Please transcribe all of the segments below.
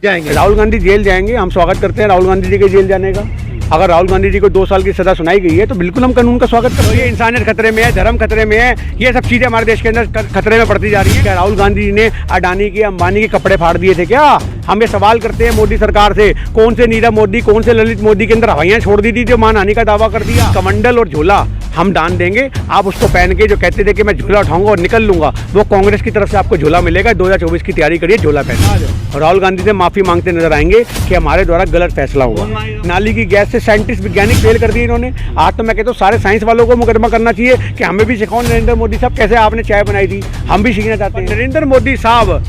जाएंगे। राहुल गांधी जेल जाएंगे, हम स्वागत करते हैं राहुल गांधी जी के जेल जाने का। अगर राहुल गांधी जी को 2 साल की सजा सुनाई गई है तो बिल्कुल हम कानून का स्वागत करते हैं। ये इंसानियत खतरे में है, धर्म खतरे में है, ये सब चीजें हमारे देश के अंदर खतरे में पड़ती जा रही है। क्या राहुल गांधी जी ने अडानी के, अंबानी के कपड़े फाड़ दिए थे क्या? हम ये सवाल करते हैं मोदी सरकार से, कौन से नीरव मोदी, कौन से ललित मोदी के अंदर हवाइयाँ छोड़ दी थी जो मानहानि का दावा कर दिया? कमंडल और झोला हम दान देंगे, आप उसको पहन के जो कहते थे कि मैं झोला उठाऊंगा और निकल लूंगा, वो कांग्रेस की तरफ से आपको झोला मिलेगा। 2024 की तैयारी करिए, झोला पहन। राहुल गांधी से माफी मांगते नजर आएंगे कि हमारे द्वारा गलत फैसला हुआ। नाली की गैस से साइंटिस्ट वैज्ञानिक फेल कर दिए इन्होंने। आज तो मैं कहता हूँ सारे साइंस वालों को मुकदमा करना चाहिए कि हमें भी सिखाओ नरेंद्र मोदी साहब कैसे आपने चाय बनाई थी, हम भी सीखना चाहते हैं। नरेंद्र मोदी साहब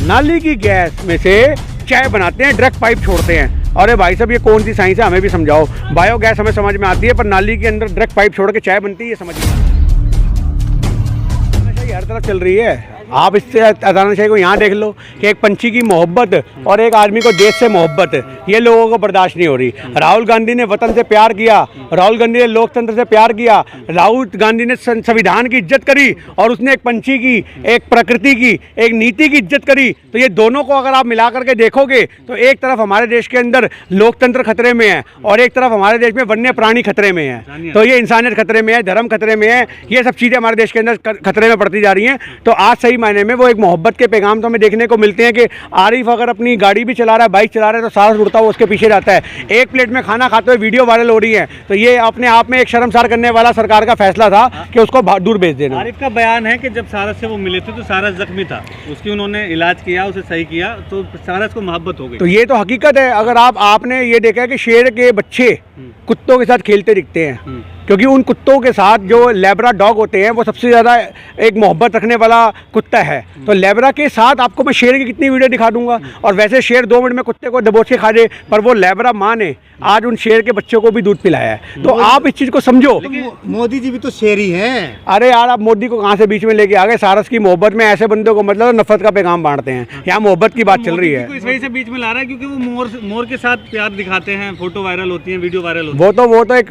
नाली की गैस में से चाय बनाते हैं, डायरेक्ट पाइप छोड़ते हैं। अरे भाई साहब ये कौन सी साइंस है, हमें भी समझाओ। बायोगैस हमें समझ में आती है, पर नाली के अंदर डायरेक्ट पाइप छोड़ के चाय बनती है, ये समझ में हर तरफ चल रही है। आप इससे अचानक को यहाँ देख लो कि एक पंछी की मोहब्बत और एक आदमी को देश से मोहब्बत, ये लोगों को बर्दाश्त नहीं हो रही। राहुल गांधी ने वतन से प्यार किया, राहुल गांधी ने लोकतंत्र से प्यार किया, राहुल गांधी ने संविधान की इज्जत करी और उसने एक पंछी की, एक प्रकृति की, एक नीति की इज्जत करी। तो ये दोनों को अगर आप मिला करके देखोगे तो एक तरफ हमारे देश के अंदर लोकतंत्र खतरे में है और एक तरफ हमारे देश में वन्य प्राणी खतरे में है। तो ये इंसानियत खतरे में है, धर्म खतरे में है, ये सब चीज़ें हमारे देश के अंदर खतरे में पड़ती जा रही हैं। तो आज सही मायने में वो एक मोहब्बत के पैगाम तो हमें देखने को मिलते हैं कि आरिफ अगर अपनी गाड़ी भी चला रहा है, बाइक चला रहा है, तो सारा उड़ता हुआ उसके पीछे जाता है। एक प्लेट में खाना खाते हुए वीडियो वायरल हो रही है, तो ये अपने आप में एक शर्मसार करने वाला सरकार का फैसला था कि उसको दूर भेज देना। आरिफ का बयान है कि जब सारस से वो मिले थे तो सारस जख्मी था, उसकी उन्होंने इलाज किया, उसे सही किया, तो सारस को मोहब्बत हो गई। तो ये तो हकीकत है। अगर आपने ये देखा है कि शेर के बच्चे कुत्तों के साथ खेलते दिखते हैं, क्योंकि उन कुत्तों के साथ जो लेब्रा डॉग होते हैं वो सबसे ज़्यादा एक मोहब्बत रखने वाला कुत्ता है। तो लेब्रा के साथ आपको मैं शेर की कितनी वीडियो दिखा दूंगा, और वैसे शेर 2 मिनट में कुत्ते को दबोच के खा दे, पर वो लेब्रा माँ ने आज उन शेर के बच्चों को भी दूध पिलाया है। तो आप इस चीज़ को समझो। मोदी जी भी तो शेर ही हैं। अरे यार, आप मोदी को कहाँ से बीच में लेके आ गए? सारस की मोहब्बत में ऐसे बंदों को मतलब नफरत का पैगाम बांटते हैं। यहाँ मोहब्बत की बात चल रही है। इस वजह से बीच में ला रहा है क्योंकि वो मोर के साथ प्यार दिखाते हैं, फोटो वायरल होती है, वीडियो वायरल होती है।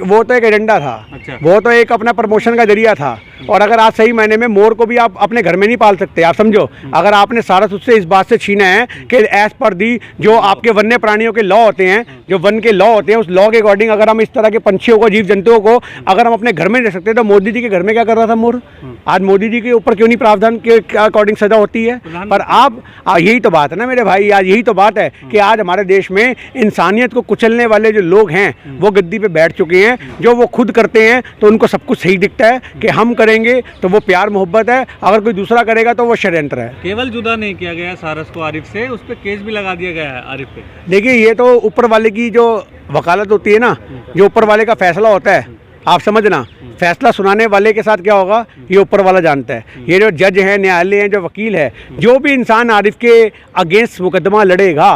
वो तो एक एजेंडा था। अच्छा। वो तो एक अपना प्रमोशन का जरिया था। और अगर आज सही मायने में मोर को भी आप अपने घर में नहीं पाल सकते। आप समझो, अगर आपने सारस उससे इस बात से छीना है कि एज पर दी जो आपके वन्य प्राणियों के लॉ होते हैं, जो वन के लॉ होते हैं, उस लॉ के अकॉर्डिंग अगर हम इस तरह के पंछियों को, जीव जंतुओं को अगर हम अपने घर में रख सकते हैं, तो मोदी जी के घर में क्या कर रहा था मोर? आज मोदी जी के ऊपर क्यों नहीं प्रावधान के अकॉर्डिंग सजा होती है? पर आप यही तो बात है ना मेरे भाई, आज यही तो बात है कि आज हमारे देश में इंसानियत को कुचलने वाले जो लोग हैं वो गद्दी पे बैठ चुके हैं। जो वो खुद करते हैं तो उनको सब कुछ सही दिखता है कि हम करेंगे तो वो प्यार मोहब्बत है, अगर कोई दूसरा करेगा तो वो षड्यंत्र है। केवल जुदा नहीं किया गया सारस को आरिफ से, उस पर केस भी लगा दिया गया है आरिफ पे। देखिए, ये तो ऊपर वाले की जो वकालत होती है ना, जो ऊपर वाले का फैसला होता है, आप समझना, फैसला सुनाने वाले के साथ क्या होगा ये ऊपर वाला जानता है। ये जो जज है, न्यायालय है, जो वकील है, जो भी इंसान आरिफ के अगेंस्ट मुकदमा लड़ेगा,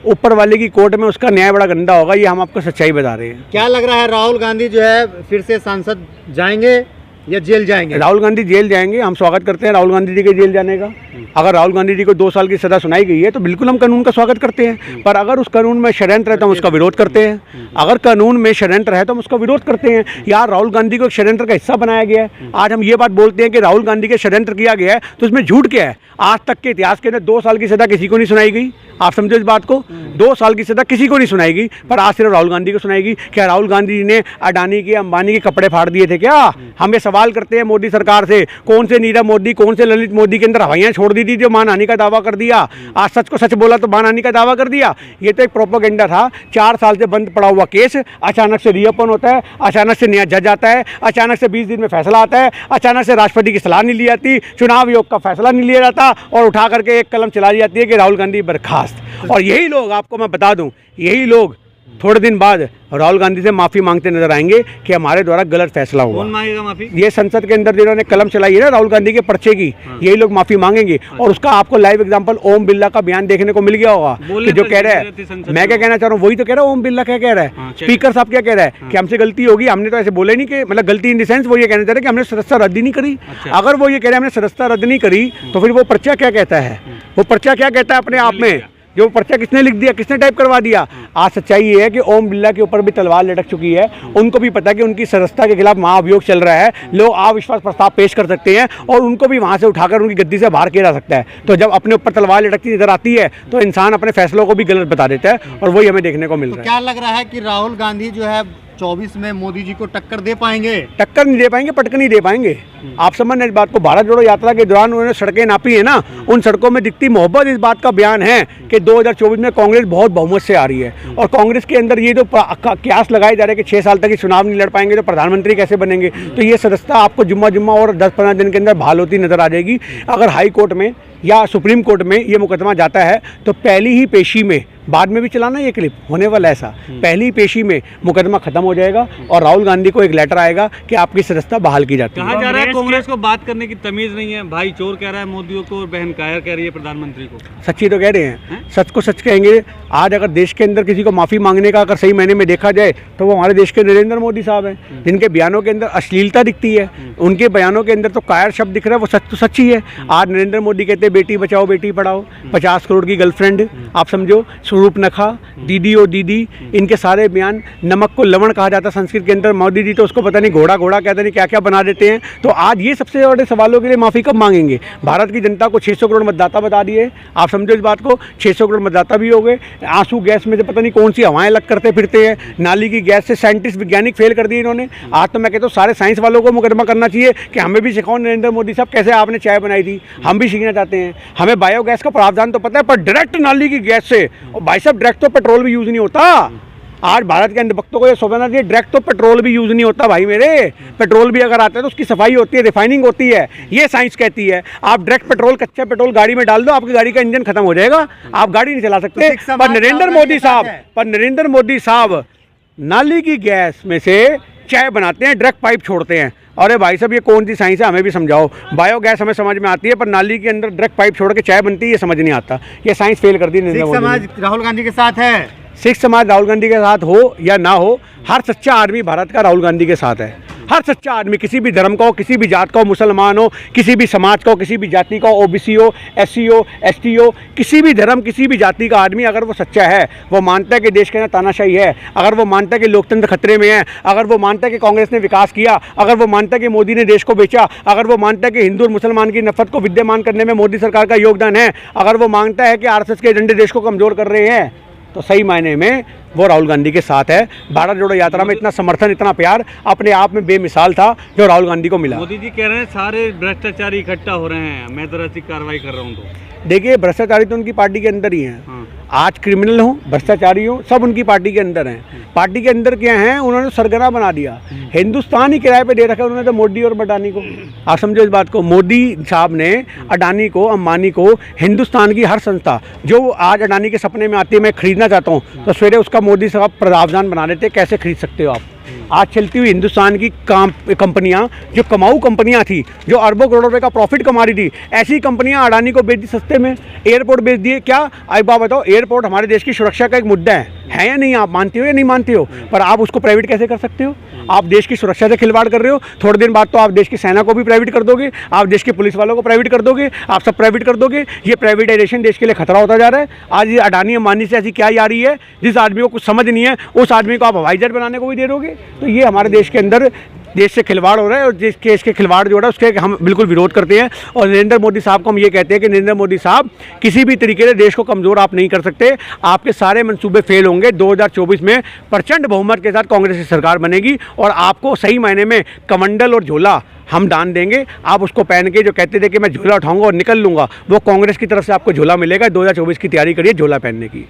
ऊपर वाले की कोर्ट में उसका न्याय बड़ा गंदा होगा। ये हम आपको सच्चाई बता रहे हैं। क्या लग रहा है, राहुल गांधी जो है फिर से सांसद जाएंगे या जेल जाएंगे? राहुल गांधी जेल जाएंगे, हम स्वागत करते हैं राहुल गांधी जी के जेल जाने का। अगर राहुल गांधी जी को 2 साल की सजा सुनाई गई है तो बिल्कुल हम कानून का स्वागत करते हैं। पर अगर उस कानून में षड्यंत्र है तो हम उसका विरोध करते हैं। अगर कानून में षड्यंत्र है तो हम उसका विरोध करते हैं। यार, राहुल गांधी को एक षड्यंत्र का हिस्सा बनाया गया है। आज हम ये बात बोलते हैं कि राहुल गांधी के षड्यंत्र किया गया है, तो उसमें झूठ क्या है? आज तक के इतिहास के अंदर 2 साल की सजा किसी को नहीं सुनाई गई। आप समझो इस बात को, 2 साल की सजा किसी को नहीं सुनाई गई, पर आज सिर्फ राहुल गांधी को सुनाएगी। क्या राहुल गांधी जी ने अडानी के, अंबानी के कपड़े फाड़ दिए थे क्या? हम ये सवाल करते हैं मोदी सरकार से, कौन से नीरव मोदी, कौन से ललित मोदी के अंदर हवाइयाँ छोड़ दी थी जो मानहानि का दावा कर दिया? आज सच को सच बोला तो मानहानि का दावा कर दिया। ये तो एक प्रोपेगेंडा था। 4 साल से बंद पड़ा हुआ केस अचानक से रीओपन होता है, अचानक से नया जज आता है, अचानक से 20 दिन में फैसला आता है, अचानक से राष्ट्रपति की सलाह नहीं ली जाती, चुनाव आयोग का फैसला नहीं लिया जाता, और उठा करके एक कलम चलाई जाती है कि राहुल गांधी बर्खास्त। और यही लोग, आपको मैं बता दूं, यही लोग थोड़े दिन बाद राहुल गांधी से माफ़ी मांगते नजर आएंगे कि हमारे द्वारा गलत फैसला हुआ। कौन मांगेगा माफी? ये संसद के अंदर जिन्होंने कलम चलाई है ना राहुल गांधी के पर्चे की, यही लोग माफ़ी मांगेंगे। और उसका आपको लाइव एग्जांपल ओम बिरला का बयान देखने को मिल गया होगा कि जो कह रहा है, मैं क्या कहना चाह रहा हूँ वही तो कह रहा हूँ। ओम बिरला क्या कह रहा है, स्पीकर साहब क्या कह रहा है कि हमसे गलती होगी, हमने तो ऐसे बोले नहीं कि, मतलब गलती इन द सेंस वो ये कहना चाह रहे हैं कि हमने सदस्यता रद्द ही नहीं करी। अगर वो ये कह रहे हैं हमने सदस्यता रद्द नहीं करी, तो फिर वो पर्चा क्या कहता है? वो पर्चा क्या कहता है अपने आप में? जो पर्चा किसने लिख दिया, किसने टाइप करवा दिया। आज सच्चाई ये है कि ओम बिरला के ऊपर भी तलवार लटक चुकी है। उनको भी पता है कि उनकी सदस्यता के खिलाफ महाअभियोग चल रहा है, लोग अविश्वास प्रस्ताव पेश कर सकते हैं और उनको भी वहां से उठाकर उनकी गद्दी से बाहर किया जा सकता है। तो जब अपने ऊपर तलवार लटकती नजर आती है तो इंसान अपने फैसलों को भी गलत बता देता है और वही हमें देखने को मिल रहा है। क्या लग रहा है कि राहुल गांधी जो है 24 में मोदी जी को टक्कर दे पाएंगे? टक्कर नहीं दे पाएंगे, पटक नहीं दे पाएंगे। आप समझ इस बात को, भारत जोड़ो यात्रा के दौरान उन्होंने सड़कें नापी है ना, उन सड़कों में दिखती मोहब्बत इस बात का बयान है कि 2024 में कांग्रेस बहुत बहुमत से आ रही है। और कांग्रेस के अंदर ये जो क्यास लगाए जा रहे हैं कि 6 साल तक ही चुनाव नहीं लड़ पाएंगे तो प्रधानमंत्री कैसे बनेंगे, तो ये सदस्यता आपको जुम्मा और 10-15 दिन के अंदर बहाल होती नजर आ जाएगी। अगर हाई कोर्ट में या सुप्रीम कोर्ट में ये मुकदमा जाता है तो पहली ही पेशी में, बाद में भी चलाना ये क्लिप होने वाला ऐसा, पहली पेशी में मुकदमा खत्म हो जाएगा और राहुल गांधी को एक लेटर आएगा कि आपकी सदस्यता बहाल की जाती है। कहा जा रहा है कांग्रेस को बात करने की तमीज नहीं है, भाई चोर कह रहा है मोदी को और बहन कायर कह रही है प्रधानमंत्री को। सच्ची तो कह रहे हैं, सच को सच कहेंगे। आज अगर देश के अंदर किसी को माफ़ी मांगने का अगर सही मायने में देखा जाए तो वो हमारे देश के नरेंद्र मोदी साहब हैं, जिनके बयानों के अंदर अश्लीलता दिखती है, उनके बयानों के अंदर तो कायर शब्द दिख रहा है, वो सच तो सच ही है। आज नरेंद्र मोदी कहते हैं बेटी बचाओ बेटी पढ़ाओ, 50 करोड़ की गर्लफ्रेंड, आप समझो, स्वरूप नखा, दीदी ओ दीदी, इनके सारे बयान, नमक को लवण कहा जाता संस्कृत के अंदर, मोदी जी तो उसको पता नहीं घोड़ा घोड़ा कहते नहीं क्या क्या बना देते हैं। तो आज ये सबसे बड़े सवालों के लिए माफ़ी कब मांगेंगे? भारत की जनता को 600 करोड़ मतदाता बता दिए, आप समझो इस बात को, 600 करोड़ मतदाता भी हो गए। आंसू गैस में से पता नहीं कौन सी हवाएं अलग करते फिरते हैं, नाली की गैस से साइंटिस्ट वैज्ञानिक फेल कर दिए इन्होंने। आज तो मैं कहता हूँ सारे साइंस वालों को मुकदमा करना चाहिए कि हमें भी सिखाओ नरेंद्र मोदी साहब कैसे आपने चाय बनाई थी, हम भी सीखना चाहते हैं। हमें बायोगैस का प्रावधान तो पता है, पर डायरेक्ट नाली की गैस से, और भाई साहब डायरेक्ट तो पेट्रोल भी यूज़ नहीं होता। आज भारत के अंधभक्तों को ये सोचना चाहिए, डायरेक्ट तो पेट्रोल भी यूज़ नहीं होता भाई मेरे। पेट्रोल भी अगर आता है तो उसकी सफाई होती है, रिफाइनिंग होती है, ये साइंस कहती है। आप डायरेक्ट पेट्रोल, कच्चा पेट्रोल गाड़ी में डाल दो, आपकी गाड़ी का इंजन खत्म हो जाएगा, आप गाड़ी नहीं चला सकते। पर नरेंद्र मोदी साहब नाली की गैस में से चाय बनाते हैं, डायरेक्ट पाइप छोड़ते हैं। अरे भाई साहब ये कौन सी साइंस है, हमें भी समझाओ। बायोगैस हमें समझ में आती है, पर नाली के अंदर डायरेक्ट पाइप छोड़ के चाय बनती है, ये समझ नहीं आता। ये साइंस फेल कर दी नरेंद्र मोदी ने। समाज राहुल गांधी के साथ है, सिख समाज राहुल गांधी के साथ हो या ना हो, हर सच्चा आदमी भारत का राहुल गांधी के साथ है। हर सच्चा आदमी, किसी भी धर्म का हो, किसी भी जात का हो, मुसलमान हो, किसी भी समाज का हो, किसी भी जाति का हो, ओबीसी हो, एससी हो, एसटी हो, किसी भी धर्म, किसी भी जाति का आदमी अगर वो सच्चा है, वो मानता है कि देश के अंदर तानाशाही है, अगर वो मानता है कि लोकतंत्र खतरे में है, अगर वो मानता है कि कांग्रेस ने विकास किया, अगर वो मानता है कि मोदी ने देश को बेचा, अगर वो मानता है कि हिंदू और मुसलमान की नफरत को विद्यमान करने में मोदी सरकार का योगदान है, अगर वो मानता है कि आरएसएस के एजेंडे देश को कमज़ोर कर रहे हैं, तो सही मायने में वो राहुल गांधी के साथ है। भारत जोड़ो यात्रा में इतना समर्थन, इतना प्यार अपने आप में बेमिसाल था जो राहुल गांधी को मिला। मोदी जी कह रहे हैं सारे भ्रष्टाचारी इकट्ठा हो रहे हैं, मैं तो ऐसी कार्रवाई कर रहा हूँ। तो देखिए, भ्रष्टाचारी तो उनकी पार्टी के अंदर ही हैं। आज क्रिमिनल हो, भ्रष्टाचारी हो, सब उनकी पार्टी के अंदर हैं। पार्टी के अंदर क्या है, उन्होंने सरगना बना दिया, हिंदुस्तान ही किराए पे दे रखा है उन्होंने तो मोदी और अडानी को। आप समझो इस बात को, मोदी साहब ने अडानी को, अंबानी को, हिंदुस्तान की हर संस्था जो आज अडानी के सपने में आती है मैं खरीदना चाहता हूँ, तो सवेरे उसका मोदी साहब प्रावधान बना देते, कैसे खरीद सकते हो आप। आज चलती हुई हिंदुस्तान की कंपनियां, जो कमाऊ कंपनियां थी, जो अरबों करोड़ों रुपए का प्रॉफिट कमा रही थी, ऐसी कंपनियां अडानी को बेच दी सस्ते में, एयरपोर्ट बेच दिए। क्या आई बात बताओ, एयरपोर्ट हमारे देश की सुरक्षा का एक मुद्दा है या नहीं? आप मानते हो या नहीं मानते हो? पर आप उसको प्राइवेट कैसे कर सकते हो? आप देश की सुरक्षा से खिलवाड़ कर रहे हो। थोड़े दिन बाद तो आप देश की सेना को भी प्राइवेट कर दोगे, आप देश के पुलिस वालों को प्राइवेट कर दोगे, आप सब प्राइवेट कर दोगे। ये प्राइवेटाइजेशन देश के लिए खतरा होता जा रहा है। आज ये अडानी अंबानी से ऐसी क्या यारी है, जिस आदमी को कुछ समझ नहीं है उस आदमी को आप हवाई जहाज बनाने को भी दे दोगे। तो ये हमारे देश के अंदर देश से खिलवाड़ हो रहा है, और जिस केस के खिलवाड़ जो हो रहा है उसके हम बिल्कुल विरोध करते हैं। और नरेंद्र मोदी साहब को हम ये कहते हैं कि नरेंद्र मोदी साहब, किसी भी तरीके से देश को कमज़ोर आप नहीं कर सकते। आपके सारे मंसूबे फेल होंगे। 2024 में प्रचंड बहुमत के साथ कांग्रेस की सरकार बनेगी और आपको सही मायने में कमंडल और झोला हम दान देंगे। आप उसको पहन के जो कहते थे कि मैं झोला उठाऊंगा और निकल लूँगा, वो कांग्रेस की तरफ से आपको झोला मिलेगा। 2024 की तैयारी करिए झोला पहनने की।